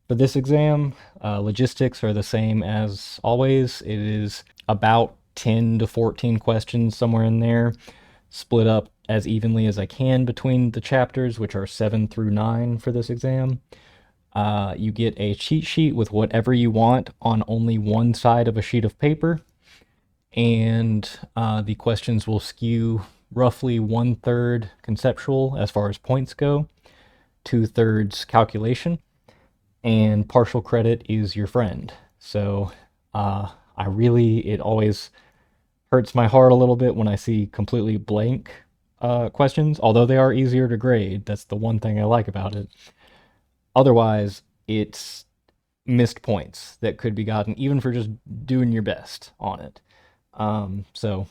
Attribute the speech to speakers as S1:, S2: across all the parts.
S1: For this exam, logistics are the same as always. It is about 10 to 14 questions, somewhere in there, split up as evenly as I can between the chapters, which are 7 through 9 for this exam. You get a cheat sheet with whatever you want on only one side of a sheet of paper, and the questions will skew roughly 1/3 conceptual as far as points go, 2/3 calculation, and partial credit is your friend. So it always hurts my heart a little bit when I see completely blank questions, although they are easier to grade. That's the one thing I like about it. Otherwise, it's missed points that could be gotten even for just doing your best on it. So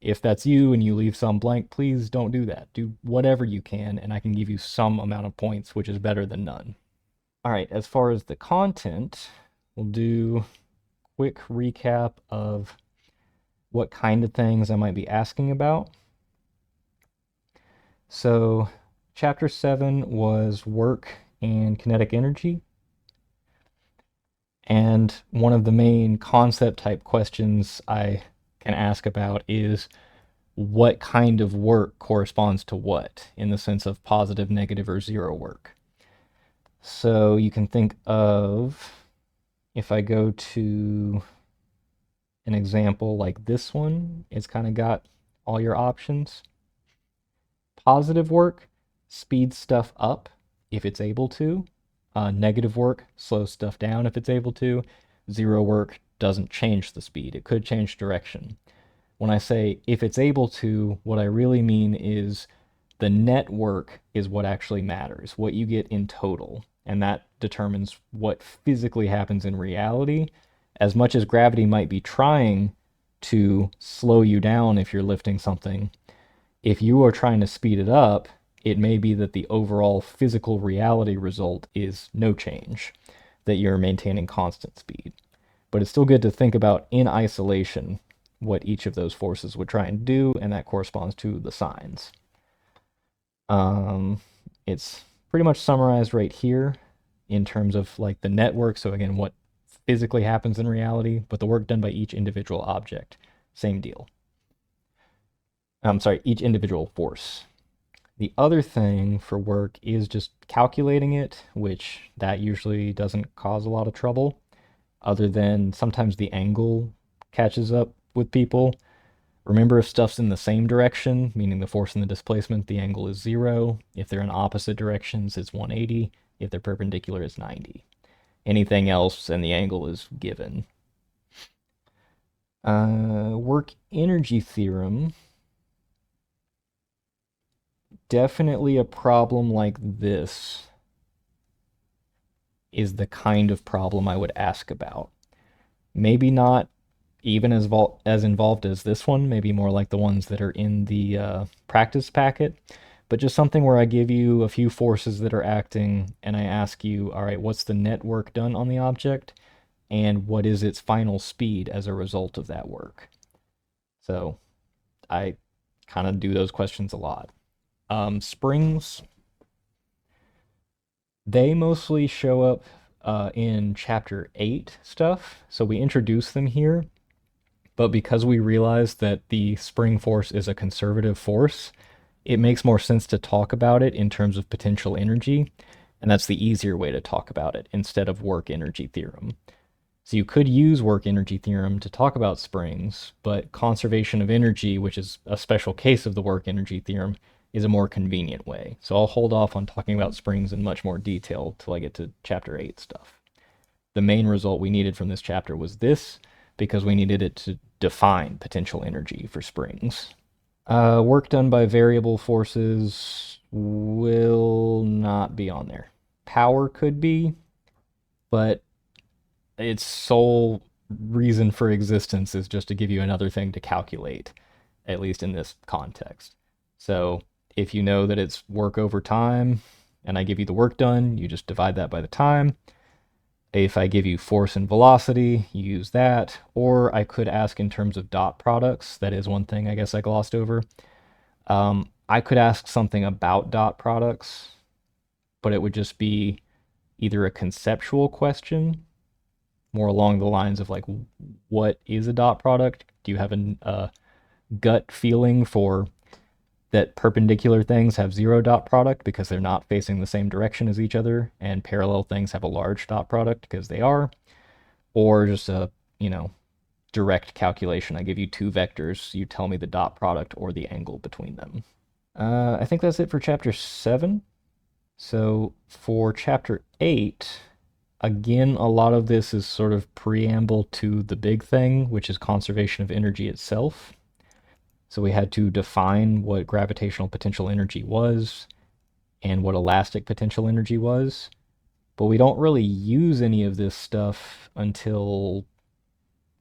S1: if that's you and you leave some blank, please don't do that. Do whatever you can, and I can give you some amount of points, which is better than none. All right, as far as the content, we'll do a quick recap of what kind of things I might be asking about. So, chapter 7 was work and kinetic energy. And one of the main concept type questions I can ask about is what kind of work corresponds to what in the sense of positive, negative, or zero work. So you can think of, if I go to an example like this one, it's kind of got all your options. Positive work speeds stuff up if it's able to. Negative work slows stuff down if it's able to. Zero work doesn't change the speed. It could change direction. When I say if it's able to, what I really mean is the net work is what actually matters, what you get in total. And that determines what physically happens in reality. As much as gravity might be trying to slow you down if you're lifting something, if you are trying to speed it up, it may be that the overall physical reality result is no change, that you're maintaining constant speed. But it's still good to think about in isolation what each of those forces would try and do, and that corresponds to the signs. It's pretty much summarized right here in terms of like the network. So again, what physically happens in reality, but the work done by each individual object, same deal. I'm sorry, each individual force. The other thing for work is just calculating it, which that usually doesn't cause a lot of trouble, other than sometimes the angle catches up with people. Remember, if stuff's in the same direction, meaning the force and the displacement, the angle is 0. If they're in opposite directions, it's 180. If they're perpendicular, it's 90. Anything else, and the angle is given. Work energy theorem. Definitely a problem like this is the kind of problem I would ask about. Maybe not even as involved as this one, maybe more like the ones that are in the practice packet, but just something where I give you a few forces that are acting and I ask you, all right, what's the net work done on the object and what is its final speed as a result of that work? So I kind of do those questions a lot. Springs, they mostly show up in chapter 8 stuff, so we introduce them here. But because we realize that the spring force is a conservative force, it makes more sense to talk about it in terms of potential energy, and that's the easier way to talk about it instead of work energy theorem. So you could use work energy theorem to talk about springs, but conservation of energy, which is a special case of the work energy theorem, is a more convenient way. So I'll hold off on talking about springs in much more detail till I get to chapter 8 stuff. The main result we needed from this chapter was this, because we needed it to define potential energy for springs. Work done by variable forces will not be on there. Power could be, but its sole reason for existence is just to give you another thing to calculate, at least in this context. So if you know that it's work over time, and I give you the work done, you just divide that by the time. If I give you force and velocity, you use that. Or I could ask in terms of dot products. That is one thing I guess I glossed over. I could ask something about dot products, but it would just be either a conceptual question, more along the lines of like, what is a dot product? Do you have a gut feeling for that perpendicular things have zero dot product because they're not facing the same direction as each other, and parallel things have a large dot product because they are? Or just a, you know, direct calculation. I give you two vectors, you tell me the dot product or the angle between them. I think that's it for chapter 7. So for chapter 8, again, a lot of this is sort of preamble to the big thing, which is conservation of energy itself. So we had to define what gravitational potential energy was and what elastic potential energy was. But we don't really use any of this stuff until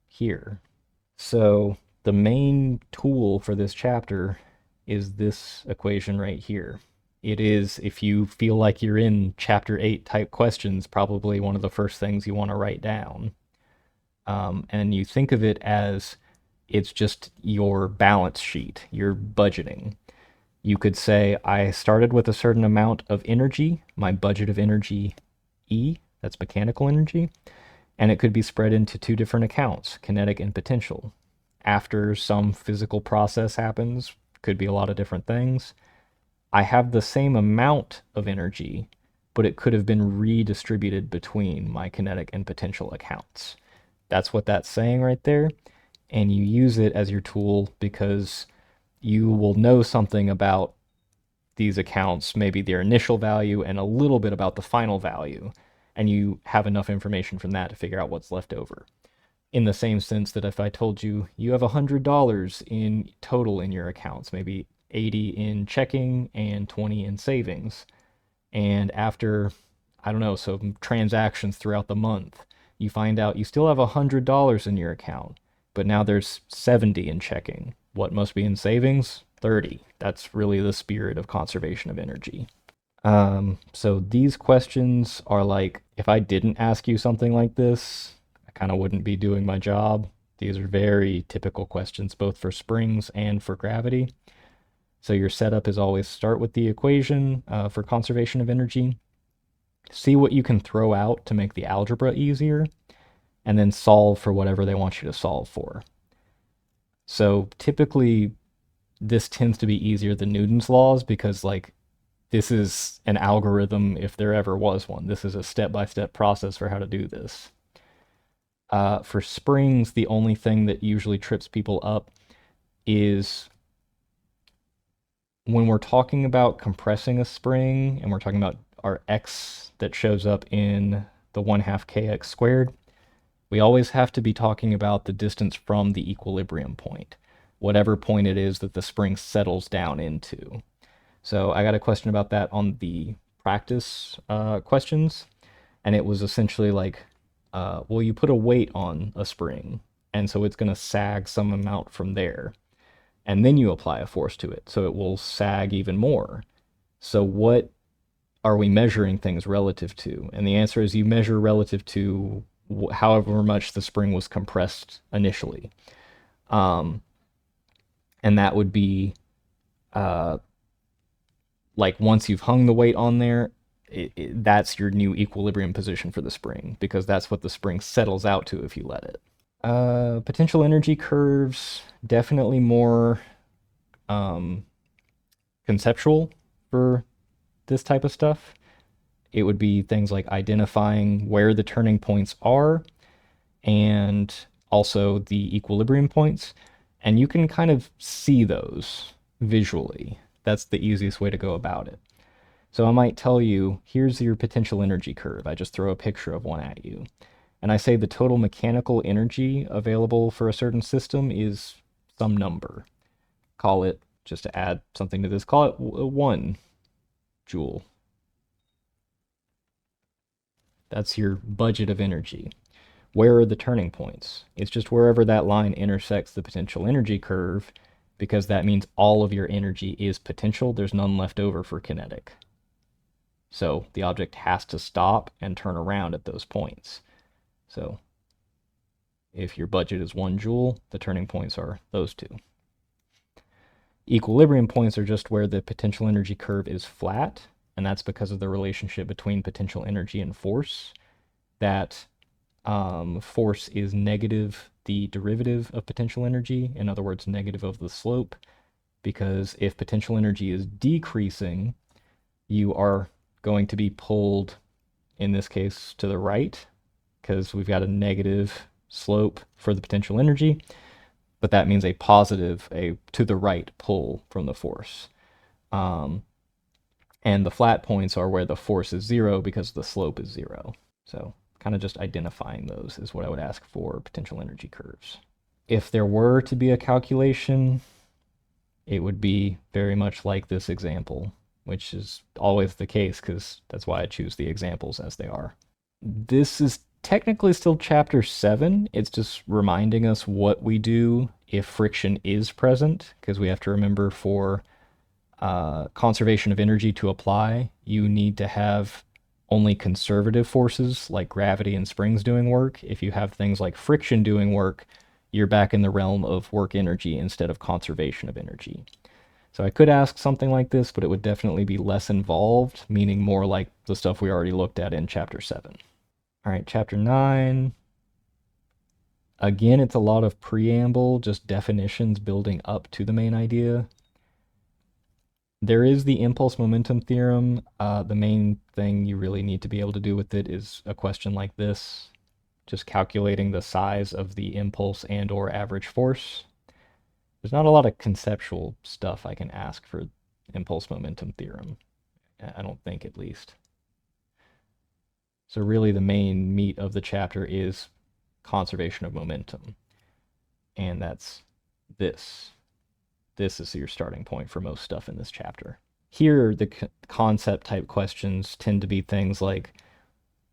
S1: here. So the main tool for this chapter is this equation right here. It is, if you feel like you're in chapter 8 type questions, probably one of the first things you want to write down. And you think of it as it's just your balance sheet, your budgeting. You could say, I started with a certain amount of energy, my budget of energy E, that's mechanical energy, and it could be spread into two different accounts, kinetic and potential. After some physical process happens, could be a lot of different things, I have the same amount of energy, but it could have been redistributed between my kinetic and potential accounts. That's what that's saying right there. And you use it as your tool because you will know something about these accounts, maybe their initial value and a little bit about the final value. And you have enough information from that to figure out what's left over. In the same sense that if I told you you have $100 in total in your accounts, maybe 80 in checking and 20 in savings, and after, I don't know, some transactions throughout the month, you find out you still have $100 in your account, but now there's 70 in checking. What must be in savings? 30. That's really the spirit of conservation of energy. So these questions are like, if I didn't ask you something like this, I kind of wouldn't be doing my job. These are very typical questions, both for springs and for gravity. So your setup is always start with the equation for conservation of energy, see what you can throw out to make the algebra easier, and then solve for whatever they want you to solve for. So typically, this tends to be easier than Newton's laws because, like, this is an algorithm if there ever was one. This is a step-by-step process for how to do this. For springs, the only thing that usually trips people up is when we're talking about compressing a spring and we're talking about our x that shows up in the 1/2 kx squared, we always have to be talking about the distance from the equilibrium point, whatever point it is that the spring settles down into. So I got a question about that on the practice questions, and it was essentially like, well, you put a weight on a spring, and so it's going to sag some amount from there, and then you apply a force to it, so it will sag even more. So what are we measuring things relative to? And the answer is you measure relative to however much the spring was compressed initially. And that would be like once you've hung the weight on there, that's your new equilibrium position for the spring, because that's what the spring settles out to if you let it. Potential energy curves, definitely more conceptual for this type of stuff. It would be things like identifying where the turning points are and also the equilibrium points. And you can kind of see those visually. That's the easiest way to go about it. So I might tell you, here's your potential energy curve. I just throw a picture of one at you. And I say the total mechanical energy available for a certain system is some number. Call it, just to add something to this, call it 1 joule. That's your budget of energy. Where are the turning points? It's just wherever that line intersects the potential energy curve, because that means all of your energy is potential. There's none left over for kinetic. So the object has to stop and turn around at those points. So if your budget is 1 joule, the turning points are those two. Equilibrium points are just where the potential energy curve is flat, and that's because of the relationship between potential energy and force. That force is negative the derivative of potential energy, in other words, negative of the slope, because if potential energy is decreasing, you are going to be pulled, in this case, to the right, because we've got a negative slope for the potential energy, but that means a positive, a to the right pull from the force. Um, and the flat points are where the force is zero because the slope is zero. So kind of just identifying those is what I would ask for potential energy curves. If there were to be a calculation, it would be very much like this example, which is always the case because that's why I choose the examples as they are. This is technically still chapter 7. It's just reminding us what we do if friction is present, because we have to remember for conservation of energy to apply, you need to have only conservative forces like gravity and springs doing work. If you have things like friction doing work, you're back in the realm of work energy instead of conservation of energy. So I could ask something like this, but it would definitely be less involved, meaning more like the stuff we already looked at in chapter 7. All right, chapter 9. Again, it's a lot of preamble, just definitions building up to the main idea. There is the impulse momentum theorem. The main thing you really need to be able to do with it is a question like this, just calculating the size of the impulse and or average force. There's not a lot of conceptual stuff I can ask for impulse momentum theorem. I don't think, at least. So really the main meat of the chapter is conservation of momentum. And that's this. This is your starting point for most stuff in this chapter. Here, the concept type questions tend to be things like,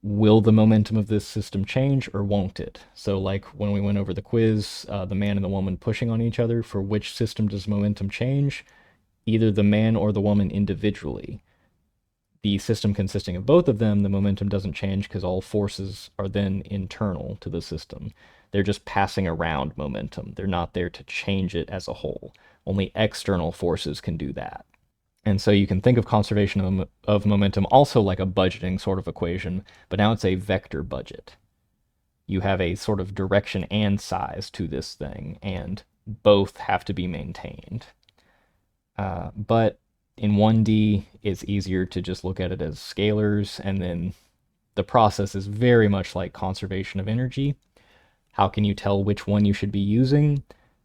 S1: will the momentum of this system change or won't it? So like when we went over the quiz, the man and the woman pushing on each other, for which system does momentum change? Either the man or the woman individually. The system consisting of both of them, the momentum doesn't change because all forces are then internal to the system. They're just passing around momentum. They're not there to change it as a whole. Only external forces can do that. And so you can think of conservation of momentum also like a budgeting sort of equation, but now it's a vector budget. You have a sort of direction and size to this thing, and both have to be maintained. But in 1D, it's easier to just look at it as scalars, and then the process is very much like conservation of energy. How can you tell which one you should be using?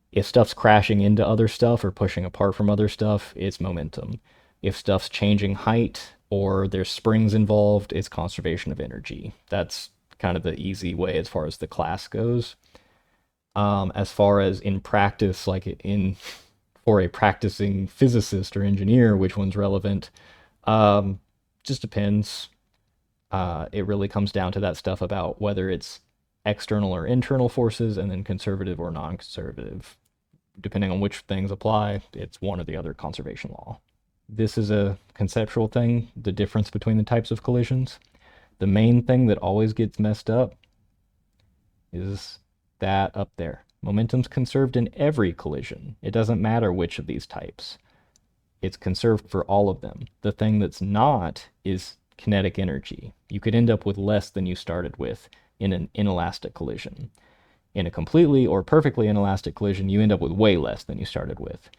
S1: If stuff's crashing into other stuff or pushing apart from other stuff, it's momentum. If stuff's changing height or there's springs involved, it's conservation of energy. That's kind of the easy way as far as the class goes. As far as in practice, like for a practicing physicist or engineer, which one's relevant, just depends. It really comes down to that stuff about whether it's external or internal forces, and then conservative or non-conservative. Depending on which things apply, it's one or the other conservation law. This is a conceptual thing, the difference between the types of collisions. The main thing that always gets messed up is that up there. Momentum's conserved in every collision. It doesn't matter which of these types. It's conserved for all of them. The thing that's not is kinetic energy. You could end up with less than you started with in an inelastic collision. In a completely or perfectly inelastic collision, you end up with way less than you started with.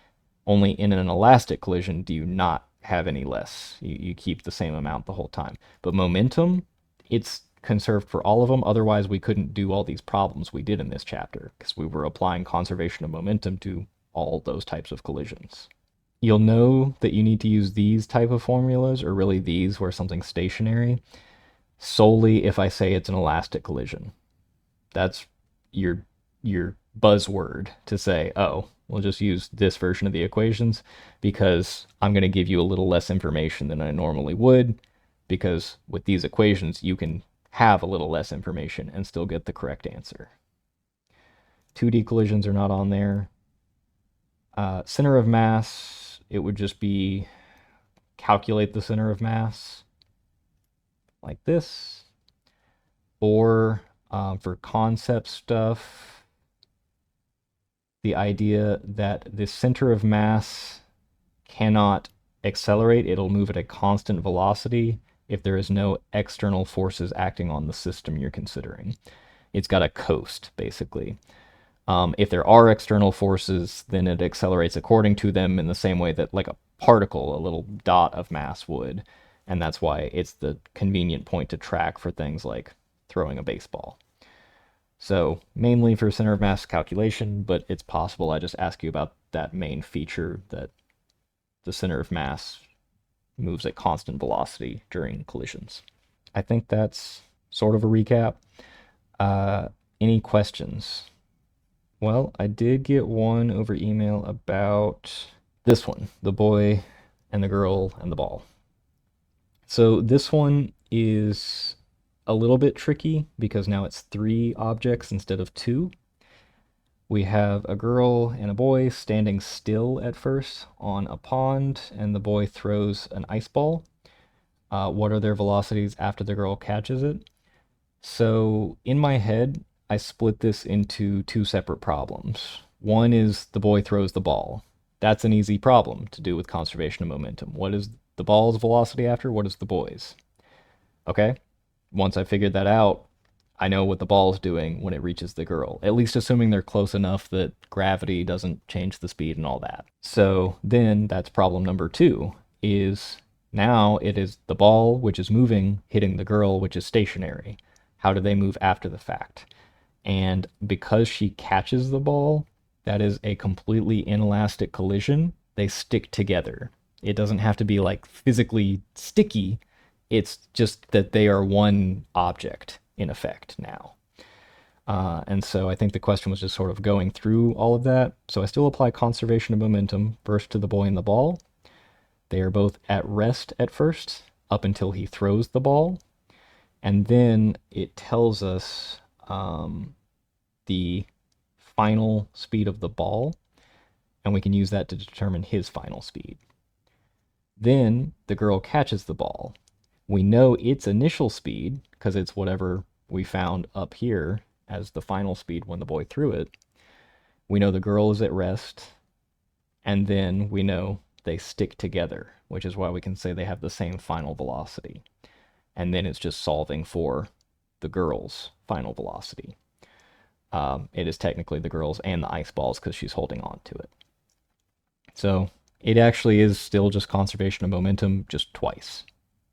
S1: Only in an elastic collision do you not have any less. You keep the same amount the whole time. But momentum, it's conserved for all of them. Otherwise, we couldn't do all these problems we did in this chapter because we were applying conservation of momentum to all those types of collisions. You'll know that you need to use these type of formulas, or really these where something's stationary, solely if I say it's an elastic collision. That's your buzzword to say, oh, we'll just use this version of the equations because I'm going to give you a little less information than I normally would, because with these equations you can have a little less information and still get the correct answer. 2D collisions are not on there. Center of mass, it would just be calculate the center of mass like this. Or for concept stuff, the idea that the center of mass cannot accelerate, it'll move at a constant velocity if there is no external forces acting on the system you're considering. It's got to coast, basically. If there are external forces, then it accelerates according to them in the same way that, like a particle, a little dot of mass would. And that's why it's the convenient point to track for things like throwing a baseball. So, mainly for center of mass calculation, but it's possible I just ask you about that main feature that the center of mass moves at constant velocity during collisions. I think that's sort of a recap. Uh, any questions? Well, I did get one over email about this one, the boy and the girl and the ball. So this one is a little bit tricky because now it's 3 objects instead of 2. We have a girl and a boy standing still at first on a pond, and the boy throws an ice ball. What are their velocities after the girl catches it? So in my head, I split this into 2 separate problems. One is the boy throws the ball. That's an easy problem to do with conservation of momentum. What is the ball's velocity after? What is the boy's? Okay, once I figured that out, I know what the ball is doing when it reaches the girl, at least assuming they're close enough that gravity doesn't change the speed and all that. So then that's problem number 2 is now it is the ball, which is moving, hitting the girl, which is stationary. How do they move after the fact? And because she catches the ball, that is a completely inelastic collision. They stick together. It doesn't have to be like physically sticky. It's just that they are one object in effect now. And so I think the question was just sort of going through all of that. So I still apply conservation of momentum first to the boy and the ball. They are both at rest at first, up until he throws the ball. And then it tells us the final speed of the ball, and we can use that to determine his final speed. Then the girl catches the ball. We know its initial speed because it's whatever we found up here as the final speed when the boy threw it. We know the girl is at rest, and then we know they stick together, which is why we can say they have the same final velocity. And then it's just solving for the girl's final velocity. It is technically the girl's and the ice balls because she's holding on to it. So it actually is still just conservation of momentum, just twice.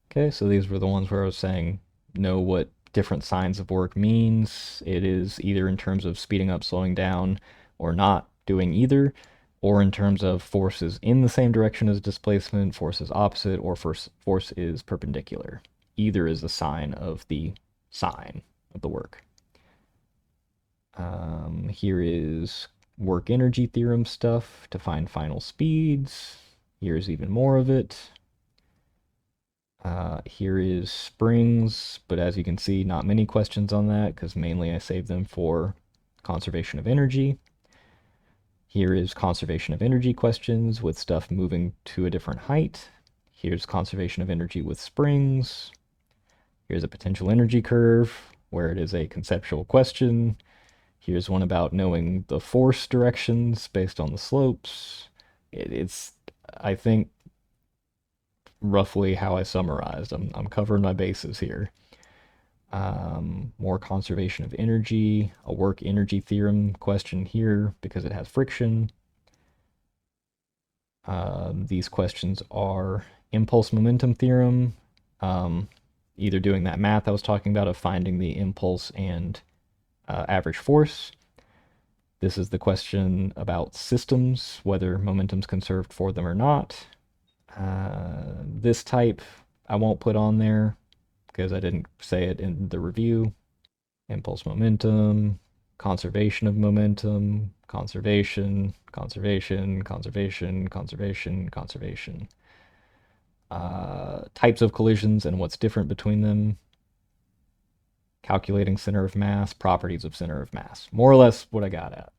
S1: Okay, so these were the ones where I was saying know what different signs of work means. It is either in terms of speeding up, slowing down, or not doing either, or in terms of forces in the same direction as displacement, force is opposite, or force is perpendicular. Either is a sign of the sign of the work. Here is work energy theorem stuff to find final speeds. Here's even more of it. Here is springs, but as you can see, not many questions on that because mainly I saved them for conservation of energy. Here is conservation of energy questions with stuff moving to a different height. Here's conservation of energy with springs. Here's a potential energy curve where it is a conceptual question. Here's one about knowing the force directions based on the slopes. It's, I think, roughly how I summarized. I'm covering my bases here. More conservation of energy, a work energy theorem question here because it has friction. These questions are impulse momentum theorem, either doing that math I was talking about of finding the impulse and average force. This is the question about systems, whether momentum's conserved for them or not. This type I won't put on there because I didn't say it in the review. Impulse momentum, conservation of momentum, conservation, conservation, conservation, conservation, conservation. Types of collisions and what's different between them. Calculating center of mass, properties of center of mass. More or less what I got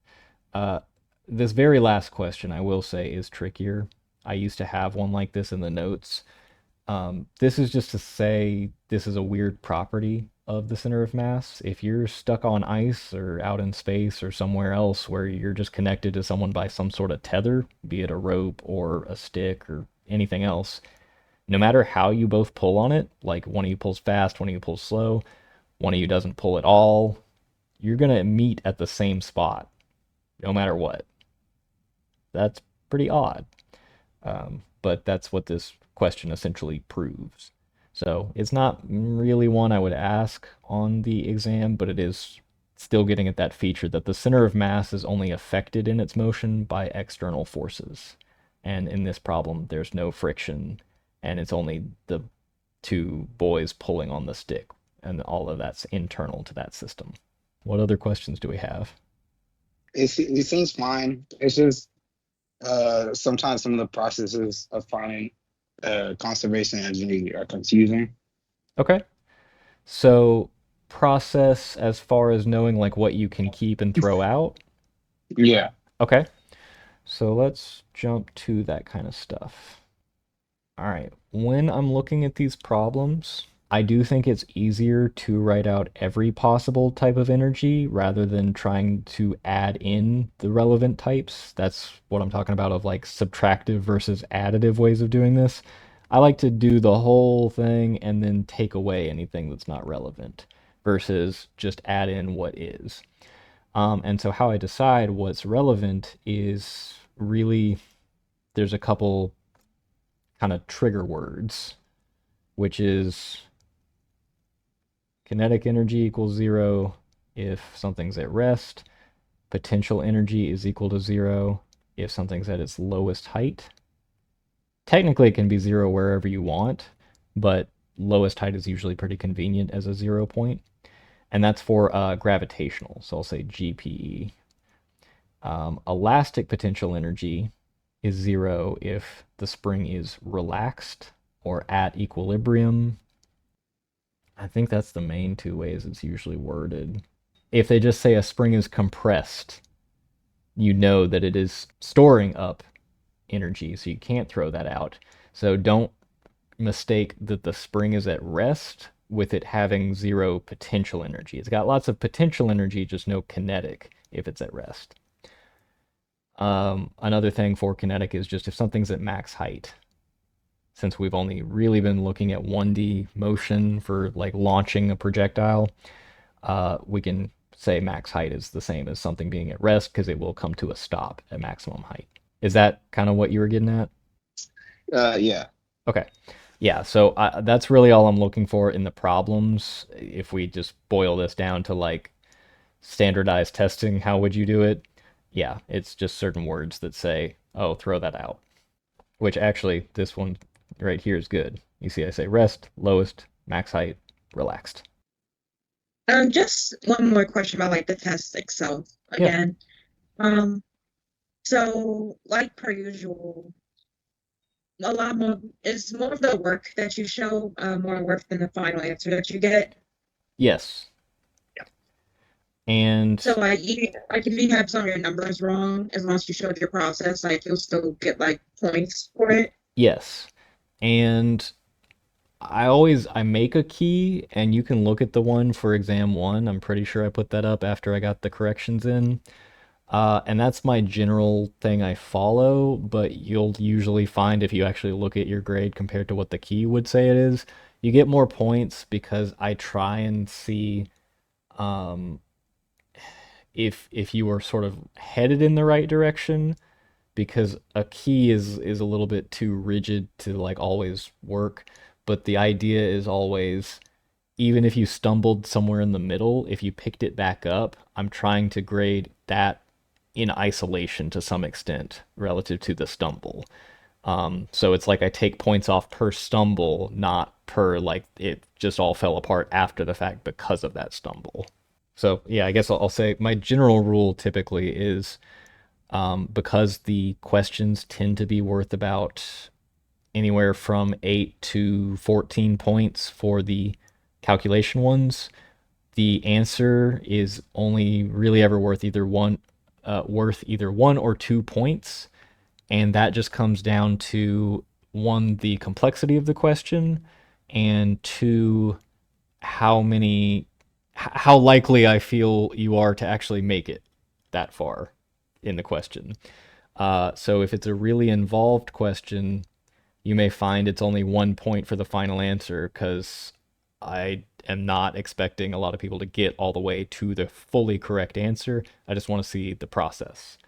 S1: at. This very last question, I will say, is trickier. I used to have one like this in the notes. This is just to say this is a weird property of the center of mass. If you're stuck on ice or out in space or somewhere else where you're just connected to someone by some sort of tether, be it a rope or a stick or anything else, no matter how you both pull on it, like one of you pulls fast, one of you pulls slow, one of you doesn't pull at all, you're going to meet at the same spot, no matter what. That's pretty odd. But that's what this question essentially proves. So it's not really one I would ask on the exam, but it is still getting at that feature that the center of mass is only affected in its motion by external forces. And in this problem, there's no friction, and it's only the two boys pulling on the stick, and all of that's internal to that system. What other questions do we have?
S2: It seems fine. It's just sometimes some of the processes of finding conservation energy are confusing.
S1: Okay. So process as far as knowing like what you can keep and throw out.
S2: Yeah.
S1: Okay. So let's jump to that kind of stuff. All right. When I'm looking at these problems, I do think it's easier to write out every possible type of energy rather than trying to add in the relevant types. That's what I'm talking about of like subtractive versus additive ways of doing this. I like to do the whole thing and then take away anything that's not relevant versus just add in what is. And so how I decide what's relevant is really there's a couple kind of trigger words, which is kinetic energy equals zero if something's at rest. Potential energy is equal to zero if something's at its lowest height. Technically, it can be zero wherever you want, but lowest height is usually pretty convenient as a 0 point. And that's for gravitational. So I'll say GPE. Elastic potential energy is zero if the spring is relaxed or at equilibrium. I think that's the main two ways it's usually worded. If they just say a spring is compressed, you know that it is storing up energy, so you can't throw that out. So don't mistake that the spring is at rest with it having zero potential energy. It's got lots of potential energy, just no kinetic if it's at rest. Another thing for kinetic is just if something's at max height. Since we've only really been looking at 1D motion for like launching a projectile, we can say max height is the same as something being at rest because it will come to a stop at maximum height. Is that kind of what you were getting at?
S2: Yeah.
S1: Okay. Yeah, so that's really all I'm looking for in the problems. If we just boil this down to like standardized testing, how would you do it? Yeah, it's just certain words that say, oh, throw that out. Which actually, this one right here is good. You see, I say rest, lowest, max height, relaxed.
S3: Just one more question about like the test itself
S1: Yeah.
S3: again. Um, so like per usual, a lot more is more of the work that you show more work than the final answer that you get.
S1: Yes. And
S3: So like if you have some of your numbers wrong, as long as you showed your process, like you'll still get like points for it.
S1: yes. And I make a key and you can look at the one for exam one. I'm pretty sure I put that up after I got the corrections in. And that's my general thing I follow, but you'll usually find if you actually look at your grade compared to what the key would say it is, you get more points because I try and see um, if you are sort of headed in the right direction because a key is a little bit too rigid to like always work, but the idea is always even if you stumbled somewhere in the middle, if you picked it back up, I'm trying to grade that in isolation to some extent relative to the stumble. So it's like I take points off per stumble, not per like it just all fell apart after the fact because of that stumble. So yeah, I guess I'll say my general rule typically is because the questions tend to be worth about anywhere from 8 to 14 points for the calculation ones. The answer is only really ever worth either 1 or 2 points, and that just comes down to one, the complexity of the question, and two, how likely I feel you are to actually make it that far in the question. So if it's a really involved question, you may find it's only 1 point for the final answer because I am not expecting a lot of people to get all the way to the fully correct answer. I just want to see the process.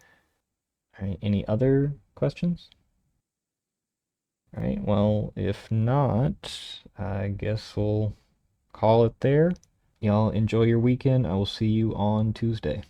S1: All right, any other questions? All right, well, if not, I guess we'll call it there. Y'all enjoy your weekend. I will see you on Tuesday.